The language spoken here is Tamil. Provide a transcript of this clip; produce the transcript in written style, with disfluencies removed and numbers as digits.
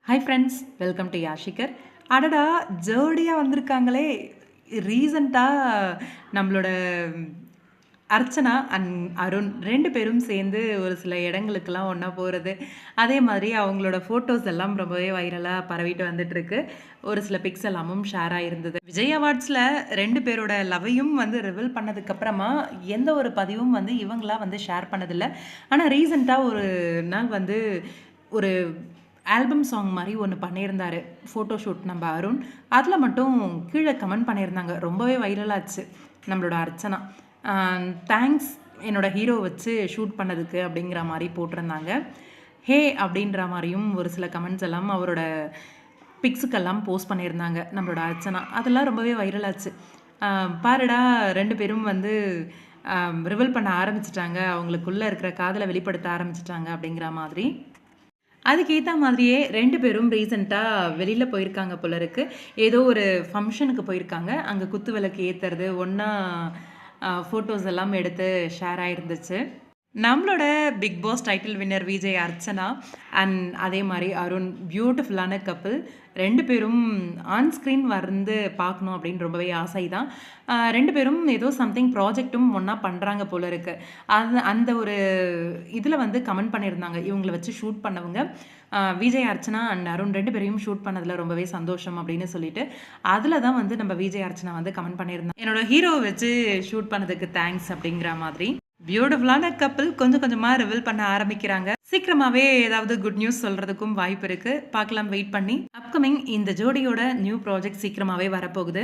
ஹாய் ஃப்ரெண்ட்ஸ், வெல்கம் டு யாஷிகர். அடடா! ஜோடியாக வந்திருக்காங்களே! ரீசெண்டாக நம்மளோட அர்ச்சனா அண்ட் அருண் 2 பேரும் சேர்ந்து ஒரு சில இடங்களுக்கெல்லாம் ஒன்றா போகிறது, அதே மாதிரி அவங்களோட ஃபோட்டோஸ் எல்லாம் ரொம்பவே வைரலாக பரவிட்டு வந்துட்டுருக்கு. ஒரு சில பிக்ஸ் எல்லாமும் ஷேர் ஆகிருந்தது. விஜய் அவார்ட்ஸில் 2 பேரோட லவ்வையும் வந்து ரிவீல் பண்ணதுக்கப்புறமா எந்த ஒரு பதிவும் வந்து இவங்களாம் வந்து ஷேர் பண்ணதில்லை. ஆனால் ரீசெண்டாக ஒரு நாள் வந்து ஒரு ஆல்பம் சாங் மாதிரி ஒன்று பண்ணியிருந்தார் ஃபோட்டோ ஷூட் நம்ம அருண். அதில் மட்டும் கீழே கமெண்ட் பண்ணியிருந்தாங்க, ரொம்பவே வைரலாச்சு நம்மளோட அர்ச்சனா. தேங்க்ஸ் என்னோடய ஹீரோ வச்சு ஷூட் பண்ணதுக்கு அப்படிங்கிற மாதிரி போட்டிருந்தாங்க. ஹே அப்படின்ற மாதிரியும் ஒரு சில கமெண்ட்ஸ் எல்லாம் அவரோட பிக்ஸுக்கெல்லாம் போஸ்ட் பண்ணியிருந்தாங்க நம்மளோட அர்ச்சனா. அதெல்லாம் ரொம்பவே வைரலாச்சு. பாருடா 2 பேரும் வந்து ரிவீல் பண்ண ஆரம்பிச்சிட்டாங்க, அவங்களுக்குள்ளே இருக்கிற காதலை வெளிப்படுத்த ஆரம்பிச்சிட்டாங்க அப்படிங்கிற மாதிரி. அதுக்கேற்ற மாதிரியே 2 பேரும் ரீசெண்டாக வெளியில் போயிருக்காங்க போல இருக்கு. ஏதோ ஒரு ஃபங்க்ஷனுக்கு போயிருக்காங்க. அங்கே குத்து விளக்கு ஏற்றுறது, ஒன்றா ஃபோட்டோஸ் எல்லாம் எடுத்து ஷேர் ஆகிருந்துச்சு. நம்மளோட Bigg Boss title winner Vijay Archana and அதே மாதிரி அருண் பியூட்டிஃபுல்லான கப்பிள். 2 பேரும் ஆன் ஸ்க்ரீன் வந்து பார்க்கணும் அப்படின்னு ரொம்பவே ஆசை தான். 2 பேரும் ஏதோ சம்திங் ப்ராஜெக்ட்டும் ஒன்றா பண்ணுறாங்க போல இருக்குது. அந்த ஒரு இதில் வந்து கமெண்ட் பண்ணியிருந்தாங்க, இவங்களை வச்சு ஷூட் பண்ணவங்க விஜய் அர்ச்சனா அண்ட் அருண் 2 பேரையும் ஷூட் பண்ணதில் ரொம்பவே சந்தோஷம் அப்படின்னு சொல்லிட்டு அதில் தான் வந்து நம்ம விஜய் அர்ச்சனா வந்து கமெண்ட் பண்ணியிருந்தாங்க, என்னோட ஹீரோவை வச்சு ஷூட் பண்ணதுக்கு தேங்க்ஸ் அப்படிங்கிற மாதிரி. பியூட்டிஃபுல்லான கப்பிள் கொஞ்சம் கொஞ்சமாக ரிவீல் பண்ண ஆரம்பிக்கிறாங்க. சீக்கிரமாகவே ஏதாவது குட் நியூஸ் சொல்கிறதுக்கும் வாய்ப்பு இருக்குது. பார்க்கலாம், வெயிட் பண்ணி. அப்கமிங் இந்த ஜோடியோட நியூ ப்ராஜெக்ட் சீக்கிரமாகவே வரப்போகுது.